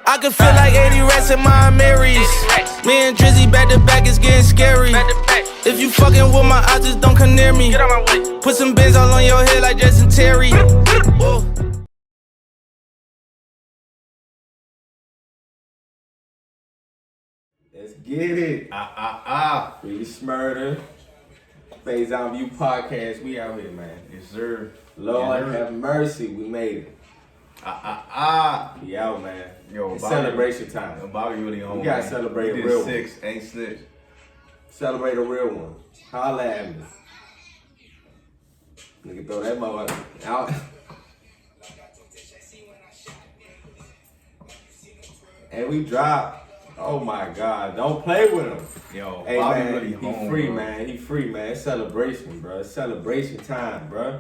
I can feel like 80 rats in my Marys. Me and Drizzy back to back, it's getting scary. If you fucking with my eyes, just don't come near me. Put some bins all on your head like Justin Terry. Whoa. Let's get it. We Shmurda. Faison View Podcast. We out here, man. Yes, sir. Lord have mercy. We made it. We out, man. Yo, it's Bobby, celebration time. Yo, Bobby really on. We gotta celebrate a real one. Ain't six. Celebrate a real one. Holla at me. Nigga throw that mother out. And we drop. Oh my God! Don't play with him. Yo, hey Bobby man, really he home, free, bro. man. He free, man. It's celebration, bro. It's celebration time, bro.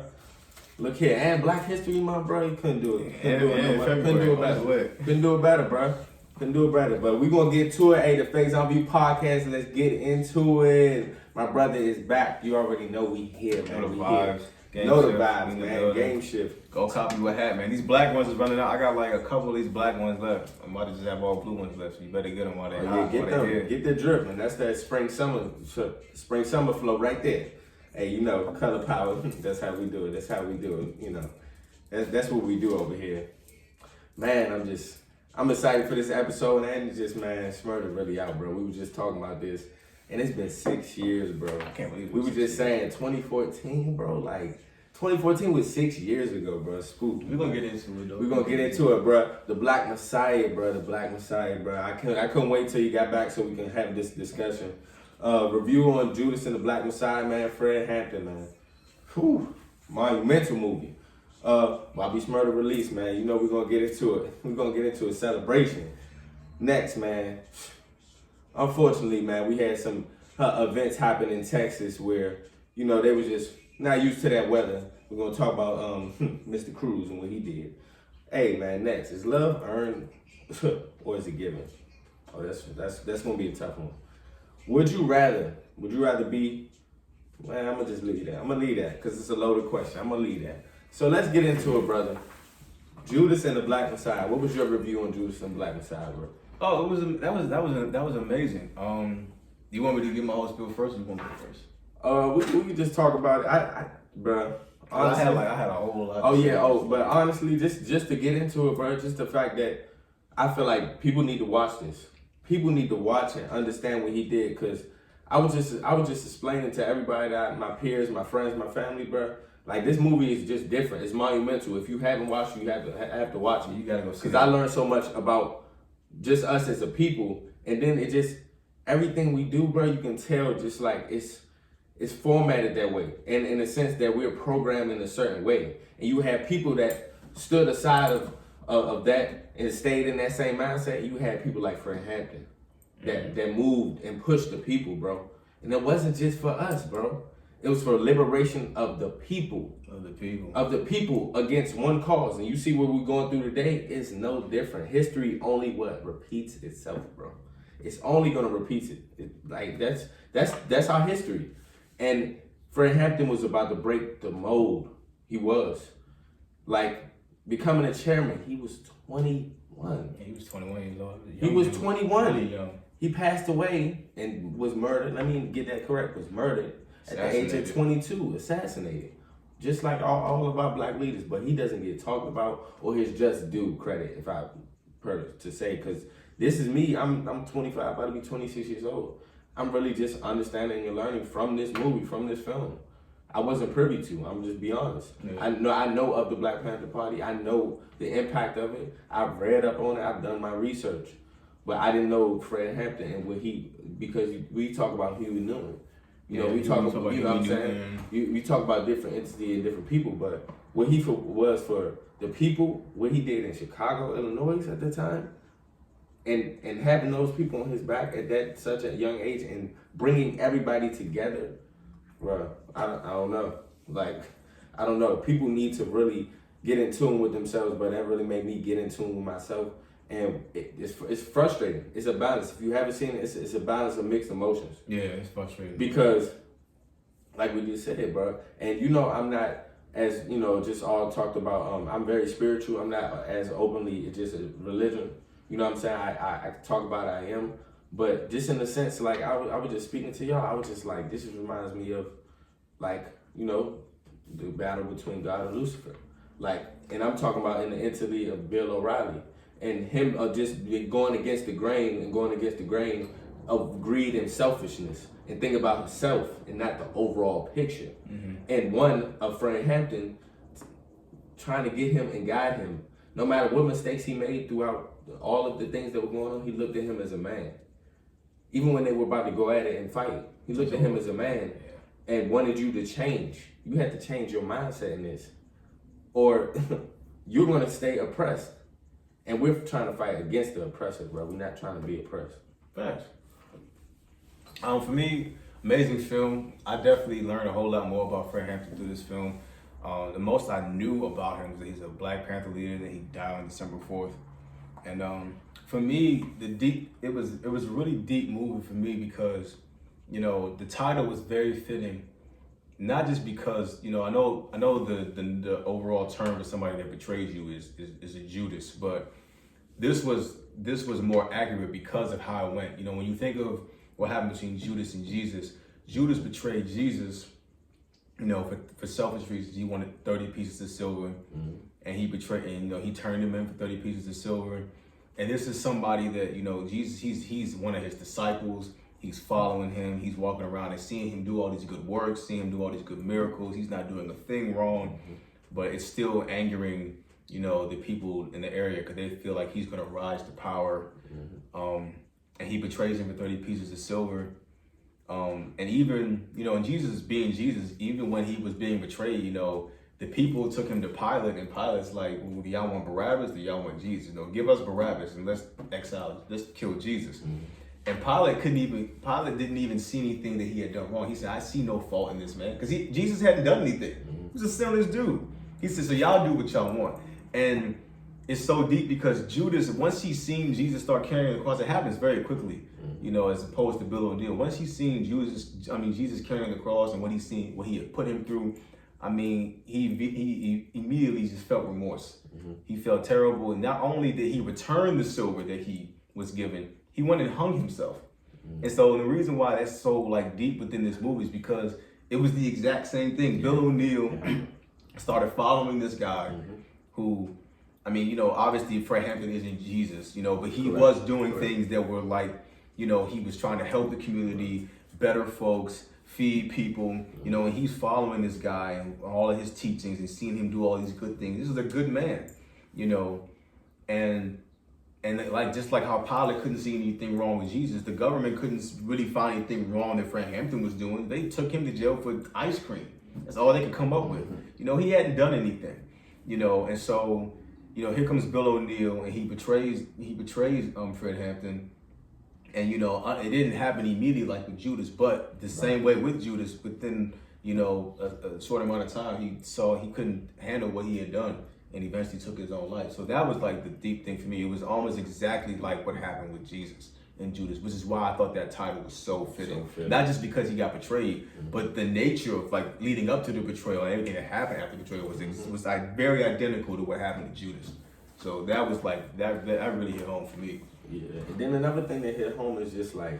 Look here, and Black History Month, bro. You couldn't do it. Couldn't do it better. Couldn't do it better, bro. Couldn't do it better. But we gonna get to it. Hey, the Faison View Podcast. Let's get into it. My brother is back. You already know we here, man. Know the we vibes. Here. Know the vibes, man. Game shift. Go copy what hat, man. These black ones is running out. I got like a couple of these black ones left. I'm about to just have all blue ones left. So you better get them while they hot. Get them. Get the drip, man. That's that spring summer flow right there. Hey, you know, color power. That's how we do it. That's how we do it. You know, that's what we do over here. Man, I'm excited for this episode, and it's just, man, Shmurda really out, bro. We were just talking about this, and it's been 6 years, bro. I can't believe it. We were just saying 2014, bro. Like 2014 was 6 years ago, bro. Spooky. We're gonna get into it, though. We're gonna get into it, bro. The Black Messiah, bro. The Black Messiah, bro. I couldn't wait till you got back so we can have this discussion. Review on Judas and the Black Messiah, man. Fred Hampton, man. Whew. Monumental movie. Bobby Shmurda release, man. You know we're gonna get into it. We're gonna get into a celebration. Next, man. Unfortunately, man, we had some events happen in Texas where, you know, they were just not used to that weather. We're gonna talk about Mr. Cruz and what he did. Hey, man, next. Is love earned or is it given? Oh, that's gonna be a tough one. Would you rather be, man, I'm gonna just leave that. I'm gonna leave that because it's a loaded question. I'm gonna leave that. So let's get into it, brother. Judas and the Black Messiah. What was your review on Judas and the Black Messiah, bro? Oh, that was amazing. You want me to give my whole spiel first, or you want me to go first? We can just talk about it. Bro. Honestly, I had a whole lot. Oh yeah. But honestly, just to get into it, bro. Just the fact that I feel like people need to watch this. People need to watch and understand what he did, because I was just explaining to everybody, that my peers, my friends, my family, bro. Like, this movie is just different. It's monumental. If you haven't watched it, you have to watch it. You gotta go see it. Because I learned so much about just us as a people, and then it just, everything we do, bro, you can tell just like it's formatted that way, and in the sense that we're programmed in a certain way. And you have people that stood aside of that and stayed in that same mindset. You had people like Fred Hampton that moved and pushed the people, bro. And it wasn't just for us, bro. It was for liberation of the people. Of the people against one cause. And you see what we're going through today, it's no different. History only repeats itself, bro. It's only gonna repeat it. That's our history. And Fred Hampton was about to break the mold. He was. Like, becoming a chairman, he was 21. Yeah, he was 21 years old. He was 21. Really young. He passed away and was murdered. Let me get that correct. Was murdered at the age of 22. Assassinated. Just like all of our black leaders. But he doesn't get talked about or his just due credit, if I to say. Because this is me. I'm 25. About to be 26 years old. I'm really just understanding and learning from this movie, from this film. I wasn't privy to. I'm just be honest. Yeah. I know of the Black Panther Party. I know the impact of it. I've read up on it. I've done my research, but I didn't know Fred Hampton and what because we talk about Huey Newton. You know, we talk about, you know what I'm saying? We talk about different entities and different people, but what he was for the people, what he did in Chicago, Illinois at the time, and having those people on his back at such a young age and bringing everybody together. Bro, I don't know. Like, I don't know. People need to really get in tune with themselves, but that really made me get in tune with myself. And it's frustrating. It's a balance. If you haven't seen it, it's a balance of mixed emotions. Yeah, it's frustrating. Because, like we just said, bro, and you know, I'm not, as, you know, just all talked about, I'm very spiritual. I'm not as openly just a religion. You know what I'm saying? I talk about I am, but just in the sense, like, I was just speaking to y'all, I was just like, this just reminds me of, like, you know, the battle between God and Lucifer. Like, and I'm talking about in the entity of Bill O'Reilly, and him just going against the grain of greed and selfishness, and think about himself and not the overall picture. And one of Fred Hampton trying to get him and guide him, no matter what mistakes he made throughout all of the things that were going on, he looked at him as a man. Even when they were about to go at it and fight, he looked at him as a man and wanted you to change. You had to change your mindset in this, or you're going to stay oppressed. And we're trying to fight against the oppressor, bro. We're not trying to be oppressed. Facts. For me, amazing film. I definitely learned a whole lot more about Fred Hampton through this film. The most I knew about him was that he's a Black Panther leader, that he died on December 4th. And for me, it was a really deep movie for me because, you know, the title was very fitting. Not just because, you know, I know the overall term for somebody that betrays you is a Judas, but this was more accurate because of how it went. You know, when you think of what happened between Judas and Jesus, Judas betrayed Jesus, you know, for selfish reasons. He wanted 30 pieces of silver, and he betrayed, and you know, he turned him in for 30 pieces of silver. And this is somebody that, you know, Jesus, he's one of his disciples. He's following him. He's walking around and seeing him do all these good works, seeing him do all these good miracles. He's not doing a thing wrong, but it's still angering, you know, the people in the area because they feel like he's going to rise to power. And he betrays him for 30 pieces of silver. And even, you know, and Jesus being Jesus, even when he was being betrayed, you know, the people took him to Pilate, and Pilate's like, well, do y'all want Barabbas? Do y'all want Jesus? No, give us Barabbas and let's kill Jesus. And Pilate didn't even see anything that he had done wrong. He said, I see no fault in this man. Because Jesus hadn't done anything. He was a sinless dude. He said, so y'all do what y'all want. And it's so deep because Judas, once he seen Jesus start carrying the cross, it happens very quickly, you know, as opposed to Bill O'Neal. Once he seen Jesus carrying the cross and what he had put him through, I mean, he immediately just felt remorse. He felt terrible. And not only did he return the silver that he was given, he went and hung himself. And so the reason why that's so like deep within this movie is because it was the exact same thing. Bill O'Neal started following this guy who, I mean, you know, obviously Fred Hampton isn't Jesus, you know, but he was doing things that were like, you know, he was trying to help the community, better folks, feed people, you know, and he's following this guy and all of his teachings and seeing him do all these good things. This is a good man, you know, and like just like how Pilate couldn't see anything wrong with Jesus, the government couldn't really find anything wrong that Fred Hampton was doing. They took him to jail for ice cream. That's all they could come up with. You know, he hadn't done anything, you know, and so, you know, here comes Bill O'Neal and he betrays Fred Hampton. And, you know, it didn't happen immediately like with Judas, but the same way with Judas, within, you know, a short amount of time, he saw he couldn't handle what he had done and eventually took his own life. So that was like the deep thing for me. It was almost exactly like what happened with Jesus and Judas, which is why I thought that title was so fitting. Not just because he got betrayed, but the nature of like leading up to the betrayal and everything that happened after the betrayal was like very identical to what happened to Judas. So that was like, that really hit home for me. Yeah, and then another thing that hit home is just like,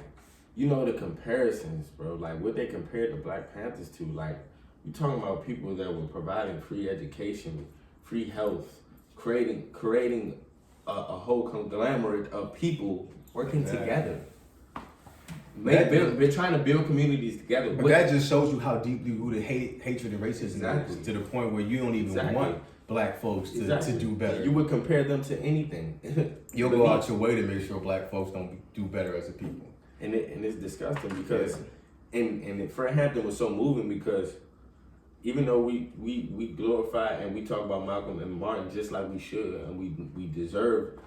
you know, the comparisons, bro. Like what they compared the Black Panthers to. Like, you talking about people that were providing free education, free health, creating a whole conglomerate of people working together. They're trying to build communities together. But that just shows you how deeply rooted hatred and racism is, to the point where you don't even want Black folks to do better. You would compare them to anything. You'll go out your way to make sure Black folks don't do better as a people. And it's disgusting because, and Fred Hampton was so moving because even though we glorify and we talk about Malcolm and Martin just like we should and we deserve,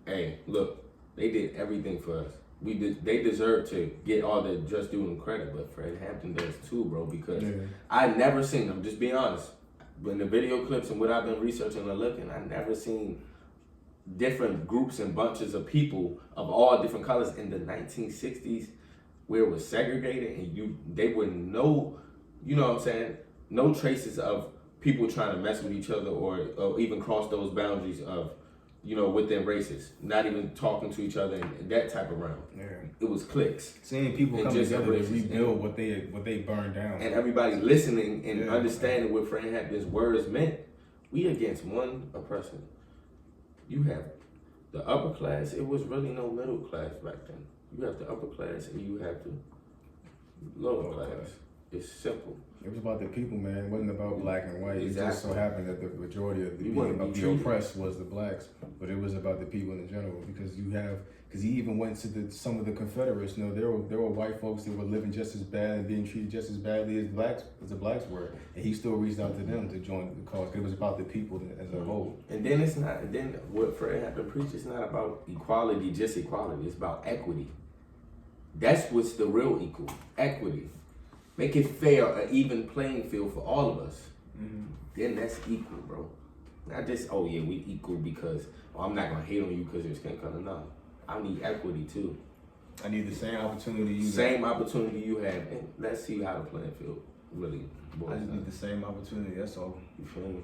hey, look, they did everything for us. They deserve to get all the just due and credit, but Fred Hampton does too, bro, because I never seen them, just being honest. In the video clips and what I've been researching and looking, I never seen different groups and bunches of people of all different colors in the 1960s where it was segregated and they were no, you know what I'm saying, no traces of people trying to mess with each other or even cross those boundaries of within races, not even talking to each other in that type of realm. Yeah. It was cliques. Seeing people And come just together to races. rebuild what they burned down. And everybody listening and Yeah. understanding what Fred Hampton's words meant. We against one oppressor. You have the upper class. It was really no middle class back then. You have the upper class and you have the lower class. It's simple. It was about the people, man. It wasn't about black and white. It just so happened that the majority of the oppressed was the blacks, but it was about the people in general. Because he even went to some of the Confederates. There were white folks that were living just as bad and being treated just as badly as the blacks were, and he still reached out to them to join the cause. It was about the people as a whole. And then it's not. Then what Fred Hampton preached is not about equality, just equality. It's about equity. That's what's the real equal equity. Make it fair, an even playing field for all of us. Mm-hmm. Then that's equal, bro. Not just, we equal because I'm not gonna hate on you because you're skin color. No, I need equity too. I need the same opportunity opportunity you have, and let's see how the playing field really boils. I just need the same opportunity. That's all. You feel me?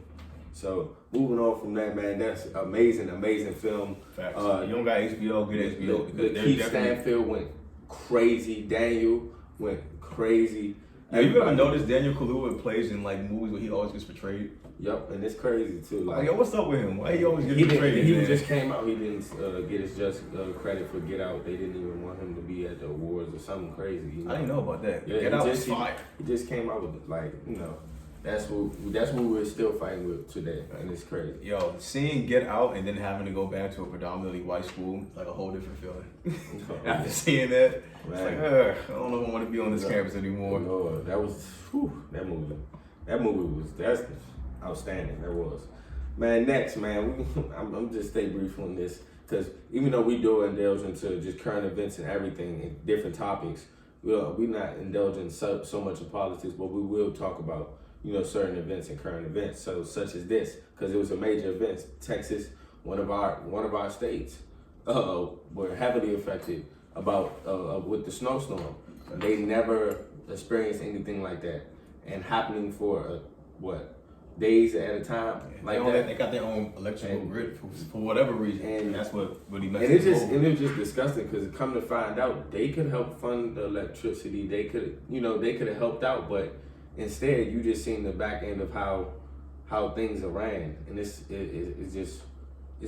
So moving on from that, man, that's amazing film. Facts. You don't got HBO, get HBO. The Keith Stanfield went crazy. Daniel went crazy. Yeah, you ever noticed Daniel Kaluuya plays in like movies where he always gets portrayed? Yep, and it's crazy too. Like, yo, what's up with him? Why he always gets portrayed? He just came out. He didn't get his just credit for Get Out. They didn't even want him to be at the awards or something crazy. I didn't know about that. Yeah, Get Out was fire. He just came out with that's what we're still fighting with today, and it's crazy. Yo, seeing Get Out and then having to go back to a predominantly white school, like a whole different feeling. After seeing that, it's like, I don't know if I want to be on this campus anymore. Lord, that was that movie. That's outstanding. That was. Man, next, man, I'm just stay brief on this because even though we do indulge into just current events and everything and different topics, we're not indulging so much in politics, but we will talk about certain events and current events. So such as this, because it was a major event. Texas, one of our states, were heavily affected with the snowstorm. They never experienced anything like that, and happening for days at a time. They got their own electrical grid for whatever reason, and that's what he messed up. And it was just disgusting because come to find out, they could help fund the electricity. They could have helped out, but instead, you just seen the back end of how things are ran, and it's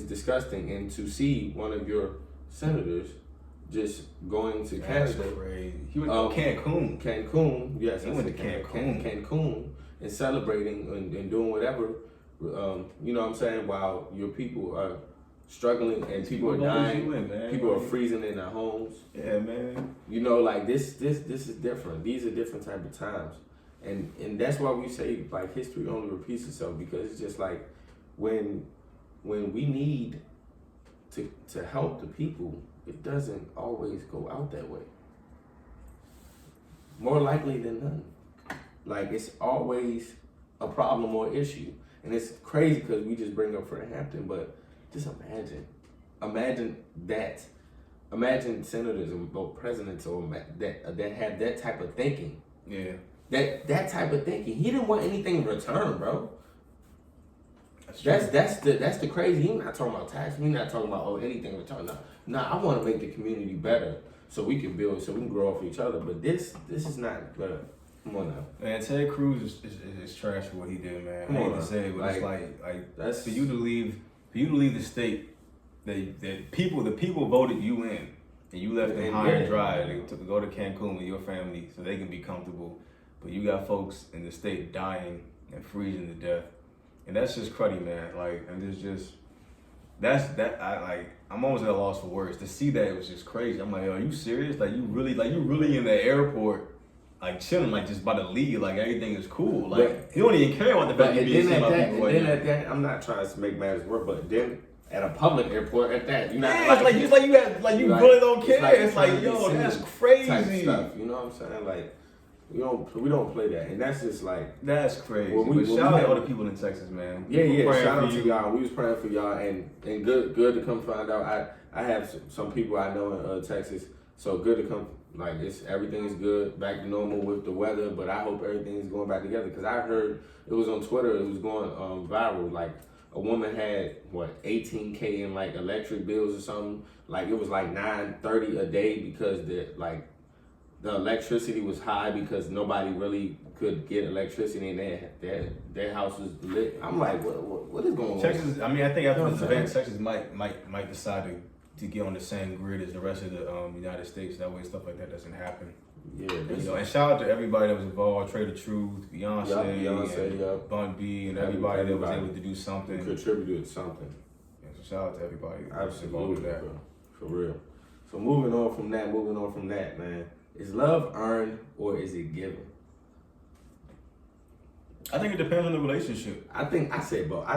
disgusting. And to see one of your senators just going to Canada, he went to Cancun. Cancun, yes, he went to Cancun. Cancun, and celebrating and doing whatever. You know what I'm saying? While your people are struggling and people are dying, people are freezing in their homes. Yeah, man. This is different. These are different type of times. And that's why we say like history only repeats itself, because it's just like when we need to help the people, it doesn't always go out that way. More likely than none. Like it's always a problem or issue. And it's crazy because we just bring up Fred Hampton, but just imagine that. Imagine senators or presidents that have that type of thinking. Yeah. That type of thinking. He didn't want anything in return, bro. That's the crazy. He's not talking about tax. He's not talking about anything in return. No, I want to make the community better so we can build, so we can grow off each other. But this is not better. Come on now. Man, Ted Cruz is trash for what he did, man. I hate to say it, but it's like that's for you to leave the state that the people voted you in, and you left them high and dry to go to Cancun with your family so they can be comfortable. But you got folks in the state dying and freezing to death, and that's just cruddy, man. And it's just I'm almost at a loss for words. To see that, it was just crazy. I'm like, yo, are you serious? You really in the airport, chilling, just about to leave, everything is cool. You don't even care about the fact you're being seen by people. Then at that, I'm not trying to make matters worse, but then at a public airport at that, you're not. Yeah, you really don't care. It's like, yo, that's crazy. Type stuff, you know what I'm saying? We don't play that, and that's just that's crazy. But shout out to all the people in Texas, man. Yeah. Shout out to y'all. We was praying for y'all, and good to come find out. I have some people I know in Texas, so good to come. Everything is good, back to normal with the weather, but I hope everything is going back together because I heard it was on Twitter. It was going viral. a woman had what $18K in like electric bills or something. Like it was like $930 a day because the electricity was high because nobody really could get electricity and their house was lit. I'm like, what is going on? Texas, I mean, I think after this event, Texas might decide to get on the same grid as the rest of the United States. That way, stuff like that doesn't happen. Yeah, and shout out to everybody that was involved, Trader Truth, Beyonce, yep. Bun B, and everybody that was able to do something. Contributed to something. Yeah, so shout out to everybody that was Absolutely, involved with that. bro. For real. So moving on from that, man. Is love earned or is it given? I think it depends on the relationship. I say both.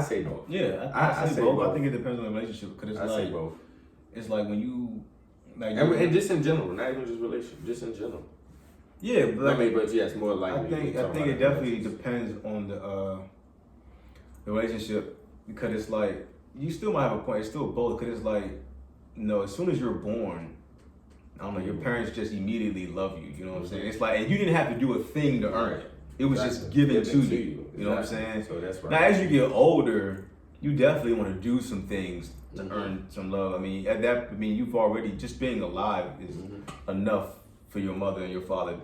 Yeah, I say both. I think it depends on the relationship because it's say both. It's like when you like and just in general, not even just relationship, just in general. Yeah, but but yes, more likely. I think it definitely depends on the relationship because it's like you still might have a point. It's still both because it's like as soon as you're born, I don't know, your parents just immediately love you. You know what I'm saying? It's like and you didn't have to do a thing to earn it. It was just given to you. You know what I'm saying? So that's right. Now as you get older, you definitely want to do some things to earn some love. I mean, you've already just being alive is enough for your mother and your father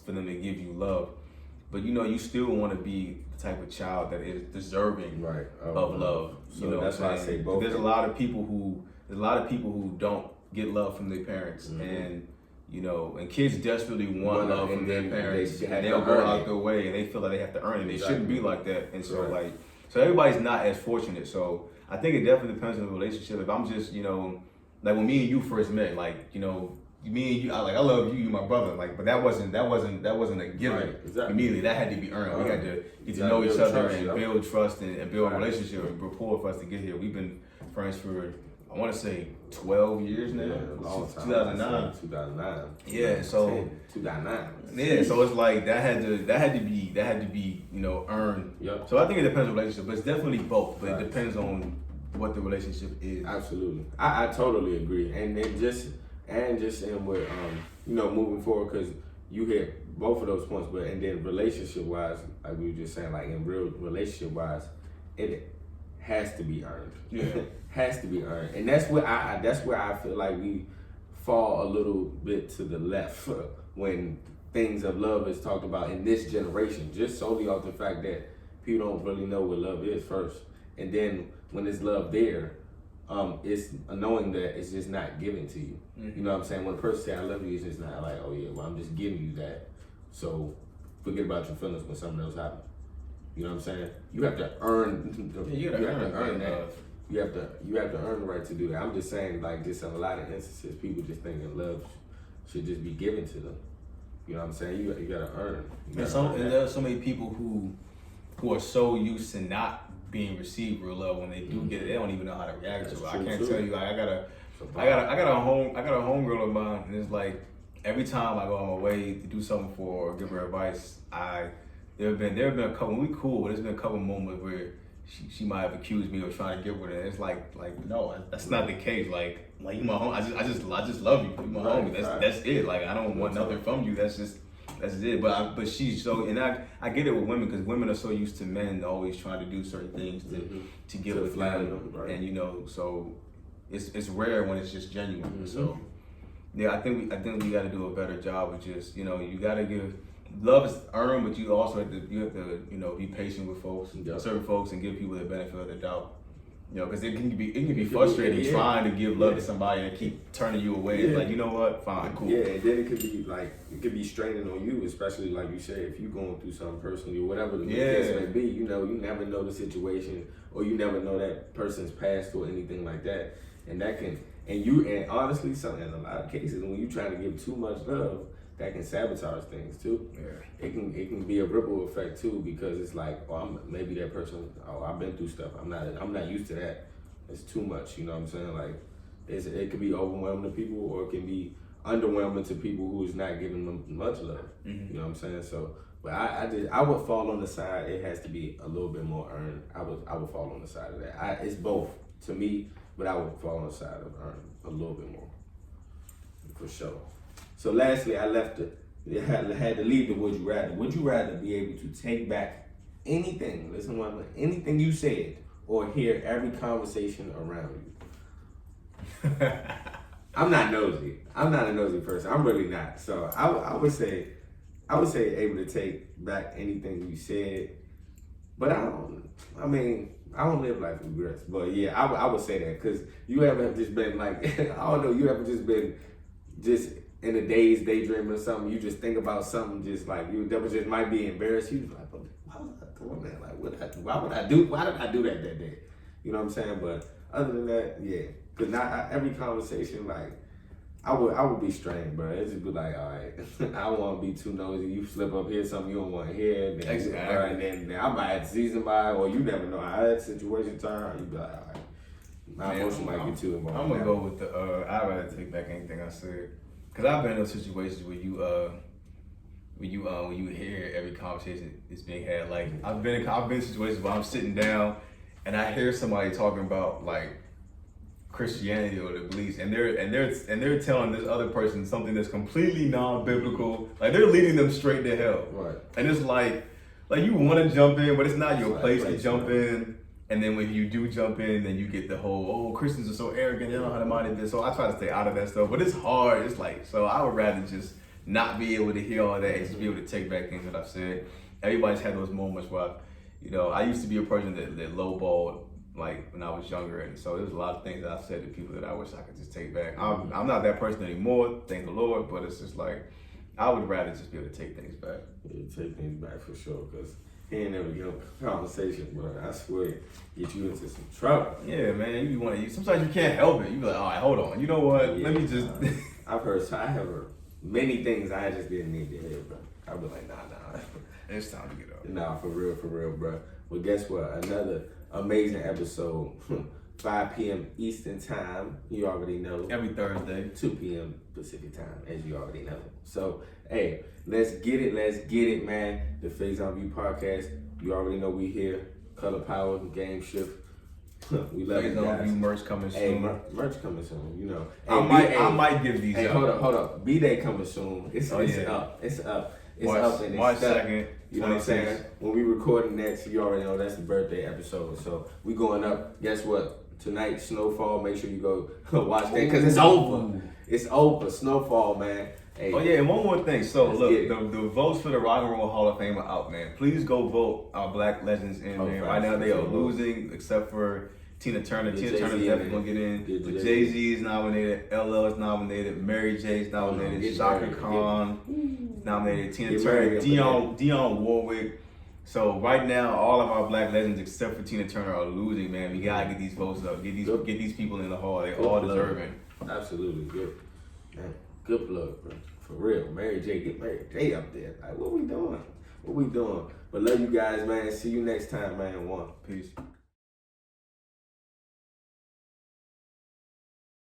for them to give you love. But you still want to be the type of child that is deserving of love. So that's why I say both. There's a lot of people who don't get love from their parents, and and kids desperately want love from their parents, and they'll go out their way, and they feel like they have to earn it. They shouldn't be like that, and so so everybody's not as fortunate. So I think it definitely depends on the relationship. If I'm just like when me and you first met, like me and you, I love you, you're my brother. Like, but that wasn't a given. Right, exactly. Immediately, that had to be earned. We had to get to know each other and build trust and build a relationship and rapport for us to get here. We've been friends for I want to say 12 years now. Yeah, long time. 2009. Yeah, so 2009. Yeah, so it's like that had to be earned. Yep. So I think it depends on the relationship, but it's definitely both. But it depends on what the relationship is. Absolutely, I totally agree, and just in with moving forward because you hit both of those points, but and then relationship wise, like we were just saying, like in real relationship wise, it has to be earned. Yeah. Has to be earned, and that's where I feel like we fall a little bit to the left when things of love is talked about in this generation, just solely off the fact that people don't really know what love is first, and then when there's love there, it's knowing that it's just not given to you. You know what I'm saying? When a person say I love you, it's just not like, oh yeah, well I'm just giving you that, so forget about your feelings when something else happens. You know what I'm saying? You have to earn. You have to earn that. You have to earn the right to do that. I'm just saying, like, just in a lot of instances, people just thinking love should just be given to them. You know what I'm saying? You gotta earn. And there are so many people who are so used to not being received real love. When they do get it, they don't even know how to react to it. I can't tell you. Like, I got a homegirl of mine, and it's like every time I go on my way to do something for her or give her advice, there have been a couple. When we cool, there's been a couple moments where she might have accused me of trying to give her that. It's like no, that's not the case. Like you my home. I just love you. You my homie. That's it. Like I don't want nothing from you. That's it. But she's so, and I get it with women because women are so used to men always trying to do certain things to get with them, and so it's rare when it's just genuine. So yeah, I think we got to do a better job with just you got to give. Love is earned, but you also have to be patient with folks, certain folks, and give people the benefit of the doubt. Because it can be frustrating trying to give love to somebody and keep turning you away. It's like, you know what, fine, cool. Yeah, and then it could be straining on you, especially like you said, if you're going through something personally or whatever the case may be. You never know the situation, or you never know that person's past or anything like that, and that can and honestly, in a lot of cases, when you're trying to give too much love, that can sabotage things too. Yeah. It can be a ripple effect too, because it's like, maybe that person, I've been through stuff. I'm not used to that. It's too much. You know what I'm saying? Like, it could be overwhelming to people, or it can be underwhelming to people who is not giving them much love. You know what I'm saying? So, but I would fall on the side. It has to be a little bit more earned. I would fall on the side of that. It's both to me, but I would fall on the side of earned a little bit more, for sure. So lastly, I had to leave the would you rather. Would you rather be able to take back anything, anything you said or hear every conversation around you? I'm not nosy. I'm not a nosy person. I'm really not. So I would say able to take back anything you said, but I don't live life with regrets. But yeah, I would say that, because you ever just been like, I don't know, you ever just been just in a daydreaming or something, you just think about something just like that was just might be embarrassed. You like, why was I doing that? Like, why did I do that day? You know what I'm saying? But other than that, yeah. Because not every conversation, like, I would be strained, bro. It'd just be like, all right, I don't want to be too nosy. You slip up here something you don't want to hear, then, exactly. And then I might have to see somebody, or you never know how that situation turns. You be like, all right, my emotion might be too involved. I'm gonna go with the. I'd rather take back anything I said, because I've been in those situations where you hear every conversation is being had. Like I've been in situations where I'm sitting down and I hear somebody talking about like Christianity or the beliefs, and they're telling this other person something that's completely non-biblical. Like they're leading them straight to hell. Right. And it's like you want to jump in, but it's not your place to jump in. And then when you do jump in, then you get the whole, Christians are so arrogant, they don't know how to mind this. So I try to stay out of that stuff, but it's hard. It's like, so I would rather just not be able to hear all that and just be able to take back things that I've said. Everybody's had those moments where, I used to be a person that lowballed, like when I was younger, and so there's a lot of things that I've said to people that I wish I could just take back. I'm not that person anymore, thank the Lord, but it's just like, I would rather just be able to take things back. Yeah, take things back for sure, because he ain't never get a conversation, but I swear, get you into some trouble. Yeah, man, sometimes you can't help it. You be like, all right, hold on, you know what, let me just... I have heard many things I just didn't need to hear, bro. I'll be like, nah. It's time to get up. Nah, for real, bro. Well, guess what? Another amazing episode. 5 p.m. Eastern time, you already know. Every Thursday. 2 p.m. Pacific time, as you already know. So, hey, let's get it, man. The Faison View podcast, you already know we here. Color Power, Game Shift. We love you guys. View merch coming soon. Hey, merch coming soon, you know. Hey, I might give these out. Hold up. B-Day coming soon. It's up. It's March, up and it's March stuck. 2nd. You know what I'm saying? When we recording next, you already know that's the birthday episode. So we going up. Guess what? Tonight, Snowfall. Make sure you go watch that, because it's over. It's over. Snowfall, man. Hey. Oh yeah, and one more thing. So look, the votes for the Rock and Roll Hall of Fame are out, man. Please go vote our Black legends in, man. Right now they are losing, except for Tina Turner. Tina Turner's definitely gonna get in. But Jay-Z is nominated, LL is nominated, Mary J is nominated, Shaka Khan is nominated, Tina Turner, Dionne Warwick. So right now, all of our Black legends except for Tina Turner are losing, man. We gotta get these votes up. Get these people in the hall. They all deserving. Absolutely good, man. Good plug, bro. For real, Mary J. Get Mary J up there. Like, what we doing? But love you guys, man. See you next time, man. Peace.